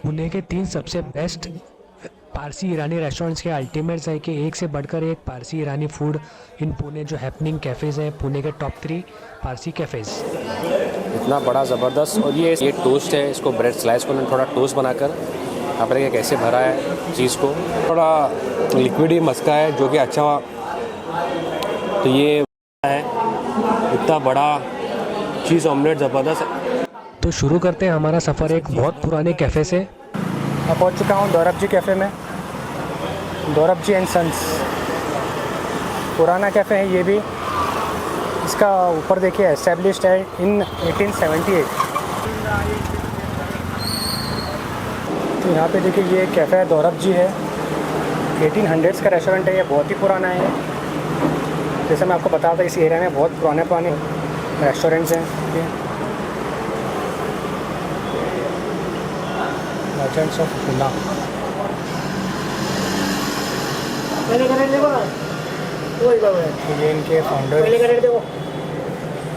पुणे के 3 सबसे बेस्ट पारसी ईरानी रेस्टोरेंट्स के अल्टीमेट्स है कि एक से बढ़कर एक पारसी ईरानी फूड इन पुणे जो हैपनिंग कैफ़ेज़ हैं, पुणे के टॉप 3 पारसी कैफ़ेज़। इतना बड़ा ज़बरदस्त। और ये टोस्ट है, इसको ब्रेड स्लाइस को थोड़ा टोस्ट बनाकर यहाँ पर कैसे भरा है चीज़ को, थोड़ा लिक्विड ही मस्का है जो कि अच्छा हुआ। तो ये है इतना बड़ा चीज़ ऑमलेट ज़बरदस्त। तो शुरू करते हैं हमारा सफ़र एक बहुत पुराने कैफ़े से। मैं पहुंच चुका हूं दौरब जी कैफ़े में, दौरब जी एंड सन्स। पुराना कैफ़े है ये भी। इसका ऊपर देखिए एस्टेब्लिश्ड है इन 1878। तो यहाँ पे देखिए ये कैफ़े है दौरब जी है, 1800s का रेस्टोरेंट है। ये बहुत ही पुराना है। जैसे मैं आपको बता था इस एरिया में बहुत पुराने रेस्टोरेंट्स हैं। Merchants of Pune. ये इनके फाउंडर,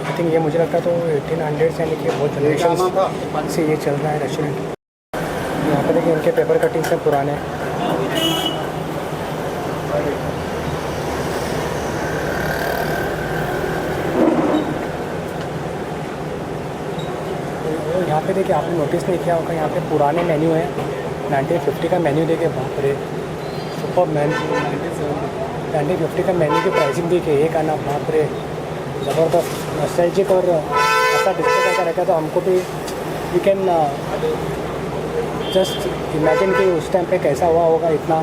आई थिंक ये मुझे लगता है तो 1800 यानी कि बहुत जनरेशन से ये चल रहा है रेस्टोरेंट। यहाँ पे देखिए इनके पेपर कटिंग्स हैं पुराने। यहाँ पे देखिए आपने नोटिस नहीं किया होगा, यहाँ पे पुराने मेन्यू है। 1950 का मेन्यू देखिए, बाप रे सुपर मैन। 1950 का मेन्यू की प्राइसिंग देखिए, एक आना बाप रे ज़बरदस्त नॉस्टैल्जिक। और ऐसा डिस्प्ले करके रखा तो हमको भी यू कैन जस्ट इमेजिन कि उस टाइम पे कैसा हुआ होगा इतना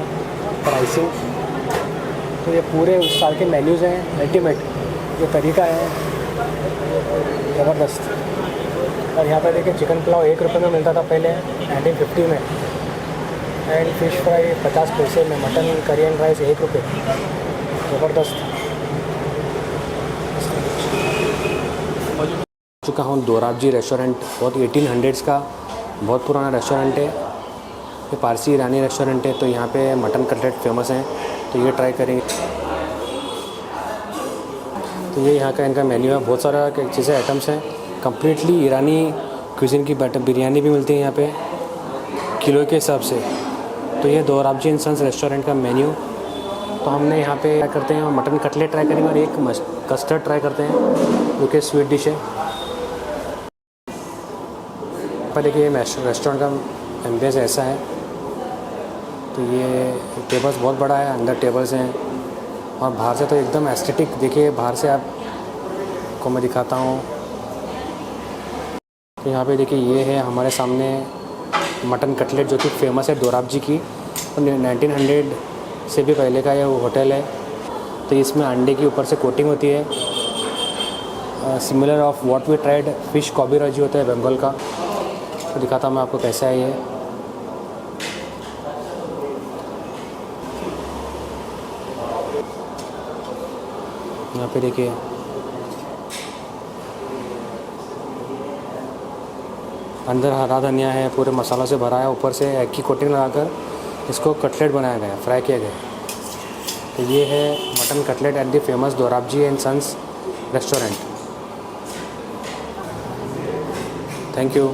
प्राइसिंग। तो ये पूरे उस साल के मेन्यूज़ हैं, अल्टीमेट जो तरीका है ज़बरदस्त। और यहाँ पर देखिए चिकन पुलाव 1 रुपये में मिलता था पहले 1950 में, एंड फिश फ्राई 50 पैसे में, मटन करी एंड राइस 1 रुपये। ज़बरदस्त। चुका हूँ दौराब जी रेस्टोरेंट, बहुत 1800s का बहुत पुराना रेस्टोरेंट है। ये पारसी ईरानी रेस्टोरेंट है। तो यहाँ पे मटन कटलेट फेमस हैं, तो ये ट्राई करेंगे। तो ये यहाँ का इनका मेन्यू है, बहुत सारा चीज़ें आइटम्स हैं, कम्प्लीटली ईरानी क्यूजिन की बिरयानी भी मिलती है यहाँ पे किलो के हिसाब से। तो ये दौराब जी एंड सन्स रेस्टोरेंट का मेन्यू। तो हमने यहाँ पे ट्राई करते हैं, मटन कटलेट ट्राई करेंगे और एक कस्टर्ड ट्राई करते हैं जो कि स्वीट डिश है। पर देखिए रेस्टोरेंट का एम्बियंस ऐसा है। तो ये टेबल्स बहुत बड़ा है, अंदर टेबल्स हैं और बाहर से तो एकदम एस्थेटिक। देखिए बाहर से आपको मैं दिखाता हूँ। तो यहाँ पे देखिए ये है हमारे सामने मटन कटलेट जो कि फ़ेमस है दौराब जी की। तो 1900 से भी पहले का ये होटल है। तो इसमें अंडे की ऊपर से कोटिंग होती है, similar of what we tried fish kobiraji होता है बंगाल का। तो दिखाता हूँ मैं आपको कैसा है ये। यहाँ पे देखिए अंदर हरा धनिया है, पूरे मसालों से भरा है, ऊपर से एग की कोटिंग लगाकर इसको कटलेट बनाया गया, फ्राई किया गया। तो ये है mutton cutlet at the famous Dorab ji and Sons restaurant. Thank you.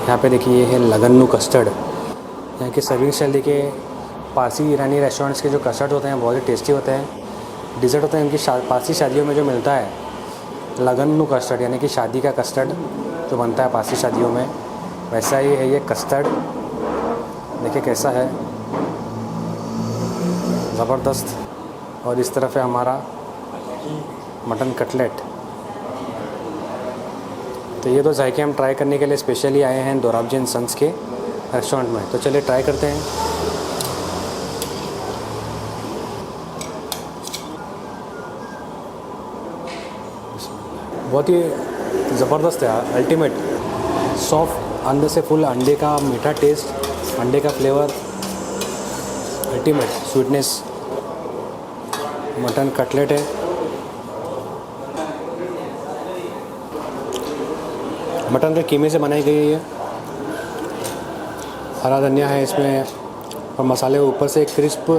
यहाँ पे देखिए ये है लगन्नू कस्टर्ड। यहाँ की सर्विंग स्टाइल देखिए, पारसी ईरानी रेस्टोरेंट्स के जो कस्टर्ड होते हैं बहुत ही टेस्टी होते हैं। डिज़र्ट होते हैं इनकी पारसी शादियों में जो मिलता है लगन्नू कस्टर्ड, यानी कि शादी का कस्टर्ड जो बनता है पारसी शादियों में, वैसा ही है ये कस्टर्ड। देखिए कैसा है, ज़बरदस्त। और इस तरफ है हमारा मटन कटलेट। तो ये दो जायके हम ट्राई करने के लिए स्पेशली आए हैं दौराब जी एंड सन्स के रेस्टोरेंट में। तो चलिए ट्राई करते हैं। बहुत ही ज़बरदस्त है, अल्टीमेट। सॉफ्ट, अंदर से फुल अंडे का मीठा टेस्ट, अंडे का flavour, ultimate sweetness. Mutton cutlet है, मटन के कीमे से बनाई गई है ये। हरा धनिया है इसमें और मसाले ऊपर से एक क्रिस्प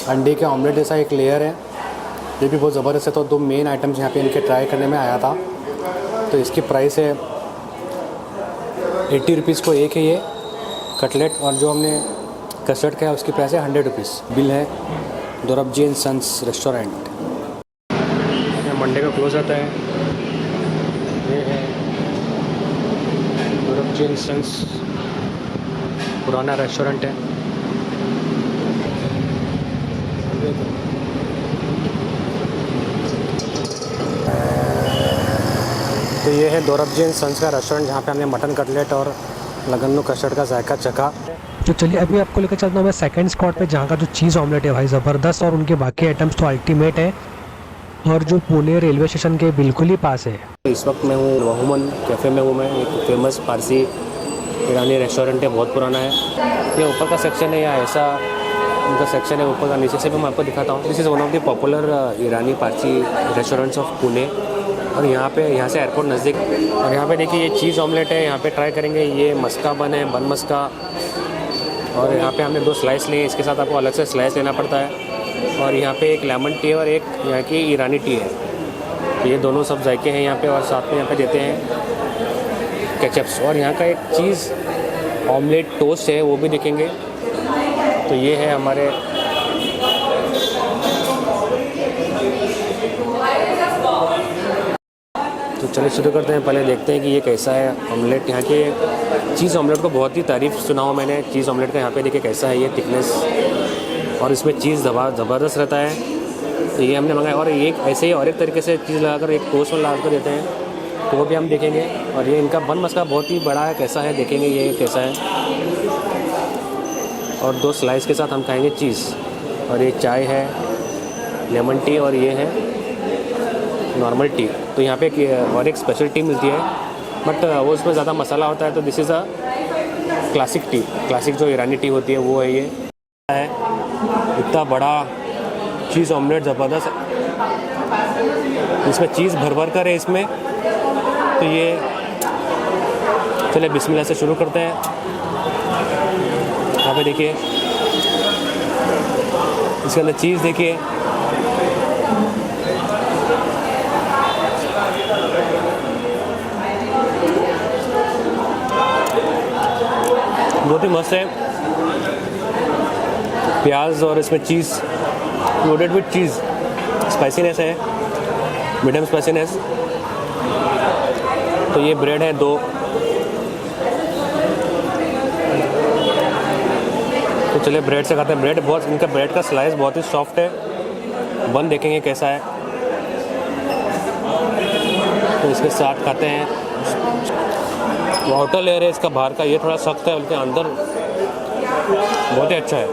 अंडे के ऑमलेट जैसा एक लेयर है, ये भी बहुत ज़बरदस्त है। तो 2 मेन आइटम्स यहाँ पे इनके ट्राई करने में आया था। तो इसकी प्राइस है 80 रुपीज़ को एक है ये कटलेट, और जो हमने कस्टर्ड का है उसकी प्राइस है 100 रुपीज़। बिल है दोरबजी एंड सन्स रेस्टोरेंट। मंडे का क्लोज आता है। ये है दोरबजी एंड सन्स, पुराना रेस्टोरेंट है। तो ये है दोरबजी एंड सन्स का रेस्टोरेंट, जहाँ पे हमने मटन कटलेट और लगन्नू कस्टर्ड का जायका चखा। तो चलिए अभी आपको लेकर चलता हूँ मैं सेकंड स्पॉट पे, जहाँ का जो चीज़ ऑमलेट है भाई ज़बरदस्त, और उनके बाकी आइटम्स तो अल्टीमेट है, और जो पुणे रेलवे स्टेशन के बिल्कुल ही पास है। इस वक्त मैं हूँ वहुमन कैफ़े में हूँ मैं। एक फेमस पारसी ईरानी रेस्टोरेंट है, बहुत पुराना है। ये ऊपर का सेक्शन है, या ऐसा उनका सेक्शन है ऊपर का। नीचे से भी मैं आपको दिखाता हूँ। This is one of the popular Irani Parsi restaurants of Pune, और यहाँ से एयरपोर्ट नज़दीक। और यहाँ पे देखिए ये चीज़ ऑमलेट है, यहाँ पे ट्राई करेंगे। ये मस्का बन है, बन मस्का, और यहाँ पे हमने 2 स्लाइस लिए। इसके साथ आपको अलग से स्लाइस लेना पड़ता है। और यहाँ पे एक लेमन टी और एक यहाँ की ईरानी टी है। तो ये दोनों सब जायके हैं यहाँ पे, और साथ में यहाँ पे देते हैं केचप्स। और यहाँ का एक चीज़ ऑमलेट टोस्ट है, वो भी देखेंगे। तो ये है हमारे तो चलिए शुरू करते हैं। पहले देखते हैं कि ये कैसा है ऑमलेट। यहाँ के चीज़ ऑमलेट को बहुत ही तारीफ़ सुना हो मैंने चीज़ ऑमलेट का। यहाँ पे देखिए कैसा है ये थिकनेस, और इसमें चीज़ ज़बरदस्त रहता है। तो ये हमने मंगाया, और ये ऐसे ही और एक तरीके से चीज़ लगाकर एक टोस्ट में लगा कर देते हैं, तो वो भी हम देखेंगे। और ये इनका बन मस्का बहुत ही बड़ा है, कैसा है देखेंगे ये कैसा है। और 2 स्लाइस के साथ हम खाएँगे चीज़। और ये चाय है, लेमन टी, और ये है नॉर्मल टी। तो यहाँ पे और एक स्पेशल टी मिलती है, बट वो उसमें ज़्यादा मसाला होता है। तो this is a classic T, classic जो ईरानी टी होती है वो है। ये है इतना बड़ा चीज़ ऑमलेट, ज़बरदस्त। इसमें चीज़ भर भर कर है इसमें। तो ये चलिए बिस्मिल्लाह से शुरू करते हैं। यहाँ पे देखिए इसके अंदर चीज़ देखिए, बहुत ही मस्त है। प्याज और इसमें चीज़ लोडेड विथ चीज़, स्पाइसीनेस है, मीडियम स्पाइसीनेस। तो ये ब्रेड है 2। तो चलिए ब्रेड से खाते हैं। ब्रेड बहुत, इनका ब्रेड का स्लाइस बहुत ही सॉफ्ट है। बन देखेंगे कैसा है। तो इसके साथ खाते हैं। आउटर लेयर है इसका बाहर का, ये थोड़ा सख्त है, बल्कि अंदर बहुत ही अच्छा है।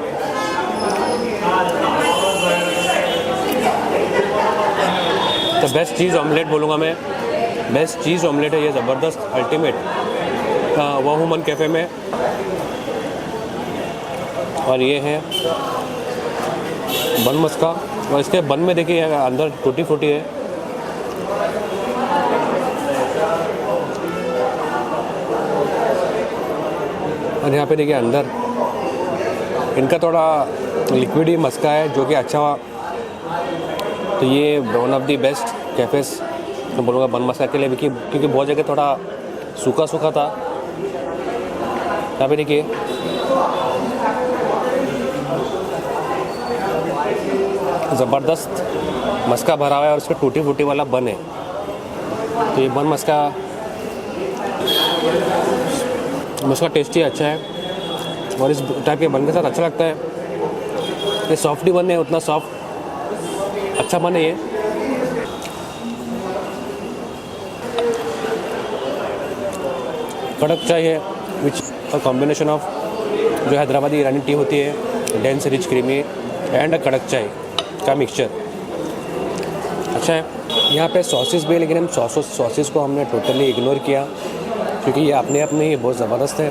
तो बेस्ट चीज़ ऑमलेट बोलूँगा मैं, बेस्ट चीज़ ऑमलेट है ये, ज़बरदस्त अल्टीमेट वहुमन कैफ़े में। और ये है बन मस्का, और इसके बन में देखिए अंदर टूटी फूटी है। और यहाँ पे देखिए अंदर इनका थोड़ा लिक्विडी मस्का है, जो कि अच्छा हुआ। तो ये one of the best cafes तो बोलूँगा बन मस्का के लिए, क्योंकि बहुत जगह थोड़ा सूखा सूखा था। यहाँ पे देखिए ज़बरदस्त मस्का भरा हुआ है, और उसका टूटी फूटी वाला बन है। तो ये बन मस्का टेस्टी अच्छा है, और इस टाइप के बन के साथ अच्छा लगता है। ये सॉफ्ट ही बन है, उतना सॉफ्ट अच्छा बन है ये। कड़क चाय है, विच अ कॉम्बिनेशन ऑफ जो हैदराबादी ईरानी टी होती है, डेंस रिच क्रीमी एंड कड़क चाय का मिक्सचर अच्छा है। यहाँ पे सॉसेस भी, लेकिन हम सॉसेस को हमने टोटली इग्नोर किया, क्योंकि ये अपने आप में ही बहुत ज़बरदस्त है।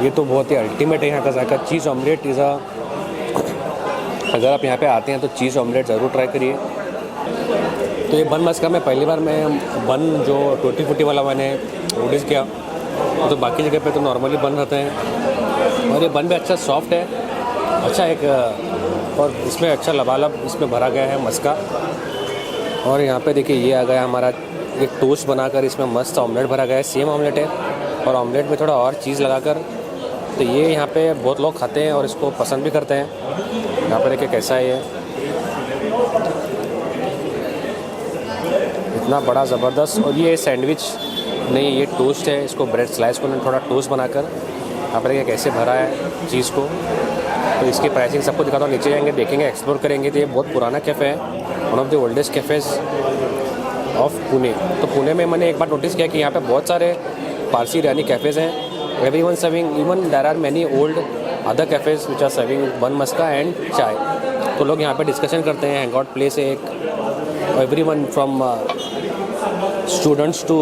ये तो बहुत ही अल्टीमेट है यहाँ का जायका। चीज़ ऑमलेट इज़ अगर आप यहाँ पे आते हैं तो चीज़ ऑमलेट ज़रूर ट्राई करिए। तो ये बन मस्का में पहली बार मैं बन जो टूटी फूटी वाला मैंने नोटिस किया, तो बाकी जगह पे तो नॉर्मली बन रहते हैं। और ये बन भी अच्छा सॉफ्ट है, अच्छा एक, और इसमें अच्छा लबालब इसमें भरा गया है मस्का। और यहाँ पे देखिए ये आ गया हमारा एक टोस्ट बनाकर इसमें मस्त ऑमलेट भरा गया है, सेम ऑमलेट है और ऑमलेट में थोड़ा और चीज़ लगाकर। तो ये यहाँ पे बहुत लोग खाते हैं और इसको पसंद भी करते हैं। यहाँ पर देखिए कैसा है ये, इतना बड़ा ज़बरदस्त। और ये सैंडविच नहीं, ये टोस्ट है, इसको ब्रेड स्लाइस को थोड़ा टोस्ट बनाकर यहाँ पर देखिए कैसे भरा है चीज़ को। तो इसकी प्राइसिंग सबको दिखाता हूँ, नीचे जाएंगे देखेंगे एक्सप्लोर करेंगे। तो ये बहुत पुराना कैफ़े है, one of the oldest cafes of Pune. तो पुणे में मैंने एक बार नोटिस किया कि यहाँ पे बहुत सारे पारसी ईरानी कैफ़ेज़ हैं। Everyone serving, even there are many old other cafes which are serving bun maska and चाय। तो लोग यहाँ पे डिस्कशन करते हैं, हैंग आउट प्लेस है एक। Everyone from students to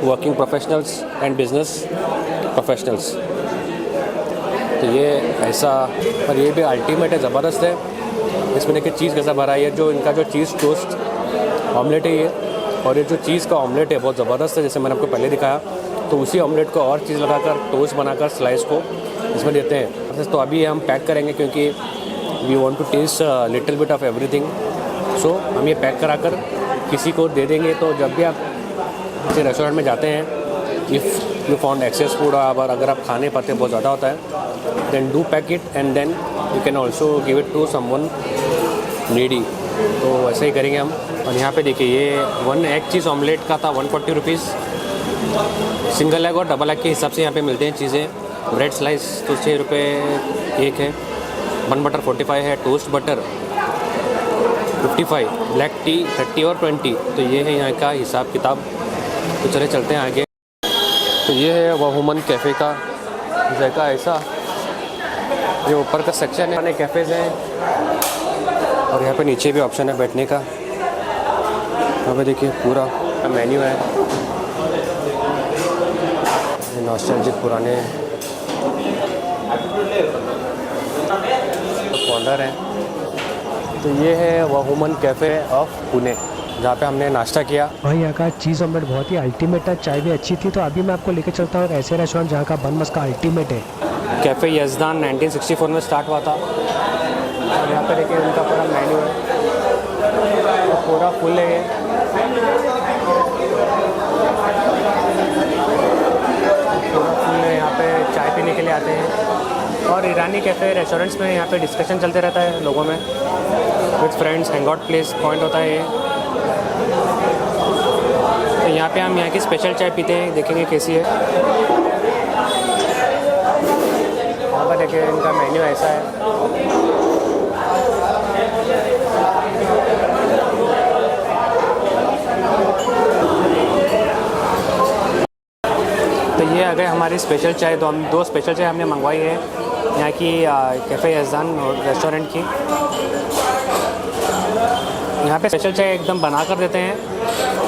working professionals and business professionals. तो ये ऐसा, और ये भी अल्टीमेट है, ज़बरदस्त है। इसमें देखिए चीज़ कैसा भरा है, ये जो इनका जो चीज़ टोस्ट ऑमलेट है ये, और ये जो चीज़ का ऑमलेट है बहुत ज़बरदस्त है, जैसे मैंने आपको पहले दिखाया। तो उसी ऑमलेट को और चीज़ लगाकर टोस्ट बनाकर स्लाइस को इसमें देते हैं। तो अभी हम पैक करेंगे क्योंकि we want to taste little bit of everything. So हम ये पैक कराकर किसी को दे देंगे। तो जब भी आप किसी रेस्टोरेंट में जाते हैं, if you found excess food, अगर आप खाने पाते बहुत ज़्यादा होता है, then do pack it and then you can also give it to someone needy. तो ऐसे ही करेंगे हम। और यहाँ पे देखिए ये 1 एग चीज़ ऑमलेट का था 140 रुपीज़। सिंगल एग और डबल एग के हिसाब से यहाँ पे मिलते हैं चीज़ें। ब्रेड स्लाइस तो 6 रुपये एक है, बन बटर 45 है, टोस्ट बटर 55, ब्लैक टी 30 और 20। तो ये है यहाँ का हिसाब किताब। तो चले चलते हैं आगे। तो ये है वहुमन कैफ़े का जगह ऐसा, ये ऊपर का सेक्शन है, कैफ़ेज़ हैं और यहाँ पे नीचे भी ऑप्शन है बैठने का। यहाँ पे देखिए पूरा मेन्यू है, नॉस्टैल्जिक पुराने कॉर्नर है। तो ये है वहुमन कैफ़े ऑफ पुणे, जहाँ पे हमने नाश्ता किया। और यहाँ का चीज़ ऑमलेट बहुत ही अल्टीमेट है, चाय भी अच्छी थी। तो अभी मैं आपको लेके चलता हूँ ऐसे रेस्टोरेंट जहाँ का बन मस्का अल्टीमेट है। कैफ़े यज़दान 1964 में स्टार्ट हुआ था। और यहाँ पे देखिए उनका पूरा मेन्यू है, तो पूरा फुल है ये। पूरा फुल है, यहाँ पे चाय पीने के लिए आते हैं। और ईरानी कैफ़े रेस्टोरेंट्स में यहाँ पे डिस्कशन चलते रहता है लोगों में, with friends, hang out place point होता है ये। तो यहाँ पे हम यहाँ की स्पेशल चाय पीते हैं, देखेंगे कैसी है। यहाँ पर देखिए इनका मेन्यू ऐसा है। तो ये आ गए हमारी स्पेशल चाय। तो हम 2 स्पेशल चाय हमने मंगवाई है यहाँ की कैफ़े यज़दान रेस्टोरेंट की। यहाँ पे स्पेशल चाय एकदम बना कर देते हैं,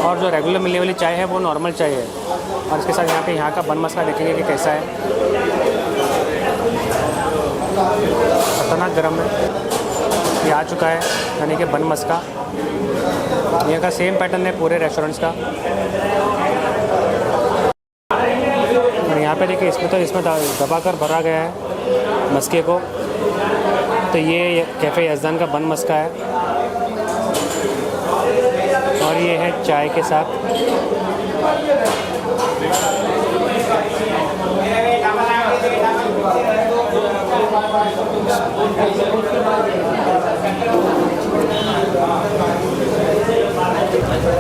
और जो रेगुलर मिलने वाली चाय है वो नॉर्मल चाय है। और इसके साथ यहाँ पे यहाँ का बन मस्का देखेंगे कि कैसा है, खतरनाक गर्म है। ये आ चुका है यानी कि बन मस्का। यहाँ का सेम पैटर्न है पूरे रेस्टोरेंट्स का। और यहाँ पे देखिए इसमें दबा कर भरा गया है मस्के को। तो ये कैफ़े यज़दान का बन मस्का है, और ये है चाय के साथ।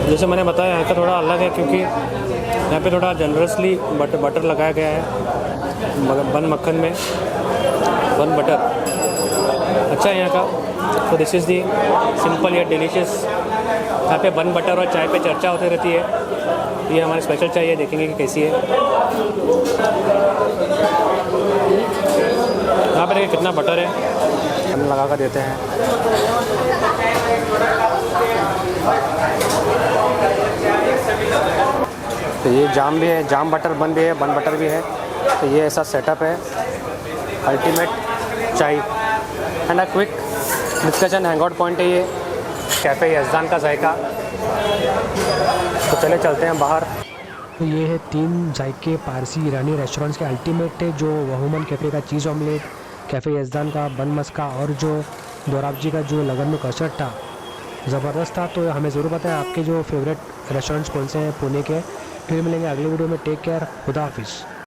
जैसे मैंने बताया यहाँ का थोड़ा अलग है, क्योंकि यहाँ पे थोड़ा जनरसली बटर लगाया गया है बन मक्खन में, बन बटर अच्छा है यहाँ का। तो दिस इज़ दी सिंपल या डिलीशियस। यहाँ पे बन बटर और चाय पे चर्चा होती रहती है। ये हमारी स्पेशल चाय है, देखेंगे कि कैसी है। यहाँ पर देखिए कितना बटर है, हम लगा कर देते हैं। तो ये जाम भी है, जाम बटर बन भी है, बन बटर भी है। तो ये ऐसा सेटअप है, अल्टीमेट चाय and a quick discussion hang out point है ये कैफ़े यज़दान का जायका। तो चले चलते हैं बाहर। तो ये है 3 जायके पारसी ईरानी रेस्टोरेंट्स के अल्टीमेट है, जो वहुमन कैफ़े का चीज़ ऑमलेट, कैफ़े यज़दान का बन मस्का, और जो दोराब जी का जो लगन में कस्टर्ड था ज़बरदस्त था। तो हमें ज़रूर बताएं आपके जो फेवरेट रेस्टोरेंट्स कौन से हैं पुणे के। फिर मिलेंगे अगले वीडियो में। टेक केयर, खुदा हाफिज़।